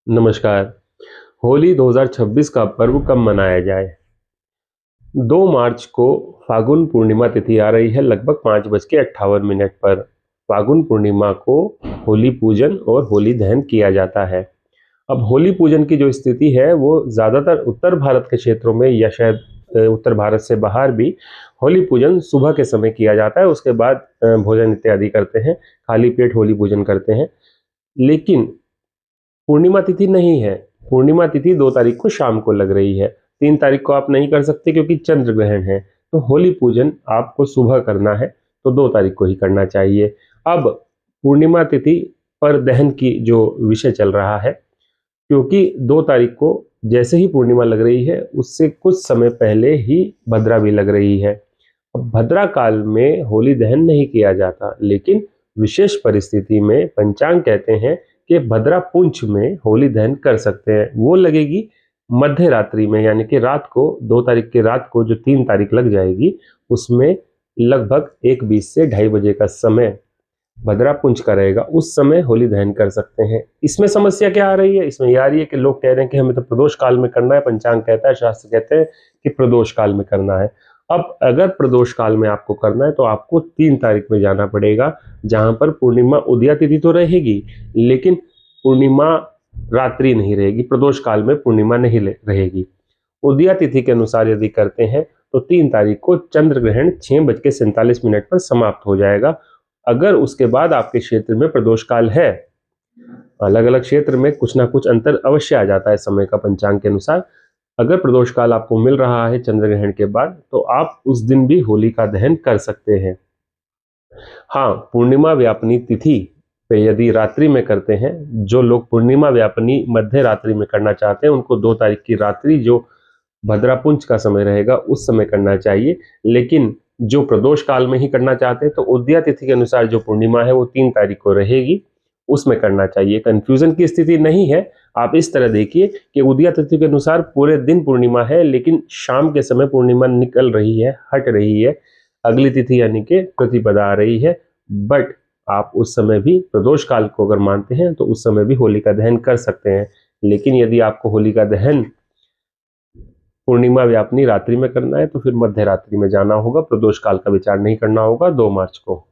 नमस्कार। होली 2026 का पर्व कब मनाया जाए? 2 मार्च को फाल्गुन पूर्णिमा तिथि आ रही है लगभग 5:58 पर। फाल्गुन पूर्णिमा को होली पूजन और होली दहन किया जाता है। अब होली पूजन की जो स्थिति है वो ज़्यादातर उत्तर भारत के क्षेत्रों में या शायद उत्तर भारत से बाहर भी होली पूजन सुबह के समय किया जाता है। उसके बाद भोजन इत्यादि करते हैं, खाली पेट होली पूजन करते हैं। लेकिन पूर्णिमा तिथि नहीं है। पूर्णिमा तिथि 2 तारीख को शाम को लग रही है। 3 तारीख को आप नहीं कर सकते क्योंकि चंद्र ग्रहण है। तो होली पूजन आपको सुबह करना है तो 2 तारीख को ही करना चाहिए। अब पूर्णिमा तिथि पर दहन की जो विषय चल रहा है, क्योंकि 2 तारीख को जैसे ही पूर्णिमा लग रही है उससे कुछ समय पहले ही भद्रा भी लग रही है। अब भद्रा काल में होली दहन नहीं किया जाता, लेकिन विशेष परिस्थिति में पंचांग कहते हैं कि भद्रा पुंछ में होली दहन कर सकते हैं। वो लगेगी मध्य रात्रि में, यानी कि रात को 2 तारीख की रात को जो 3 तारीख लग जाएगी उसमें लगभग 1:20 से 2:30 बजे का समय भद्रा पुंछ का रहेगा। उस समय होली दहन कर सकते हैं। इसमें समस्या क्या आ रही है? इसमें ये आ रही है कि लोग कह रहे हैं कि हमें तो प्रदोष काल में करना है, पंचांग कहता है, शास्त्र कहते हैं कि प्रदोष काल में करना है। अब अगर प्रदोष काल में आपको करना है तो आपको 3 तारीख में जाना पड़ेगा, जहां पर पूर्णिमा उदया तिथि तो रहेगी लेकिन पूर्णिमा रात्रि नहीं रहेगी। प्रदोष काल में पूर्णिमा नहीं रहेगी। उदया तिथि के अनुसार यदि करते हैं तो 3 तारीख को चंद्र ग्रहण 6:47 पर समाप्त हो जाएगा। अगर उसके बाद आपके क्षेत्र में प्रदोष काल है, अलग अलग क्षेत्र में कुछ ना कुछ अंतर अवश्य आ जाता है समय का पंचांग के अनुसार। अगर प्रदोष काल आपको मिल रहा है चंद्र ग्रहण के बाद तो आप उस दिन भी होली का दहन कर सकते हैं। हाँ, पूर्णिमा व्यापनी तिथि पे यदि रात्रि में करते हैं, जो लोग पूर्णिमा व्यापनी मध्य रात्रि में करना चाहते हैं उनको 2 तारीख की रात्रि जो भद्रापुंज का समय रहेगा उस समय करना चाहिए। लेकिन जो प्रदोष काल में ही करना चाहते हैं तो उदया तिथि के अनुसार जो पूर्णिमा है वो 3 तारीख को रहेगी, उसमें करना चाहिए। कंफ्यूजन की स्थिति नहीं है। आप इस तरह देखिए कि उदया तिथि के अनुसार पूरे दिन पूर्णिमा है लेकिन शाम के समय पूर्णिमा निकल रही है, हट रही है, अगली तिथि यानी कि प्रतिपदा आ रही है। बट आप उस समय भी प्रदोष काल को अगर मानते हैं तो उस समय भी होलिका दहन कर सकते हैं। लेकिन यदि आपको होलिका दहन पूर्णिमा व्यापनी रात्रि में करना है तो फिर मध्य रात्रि में जाना होगा। प्रदोष काल का विचार नहीं करना होगा 2 मार्च को।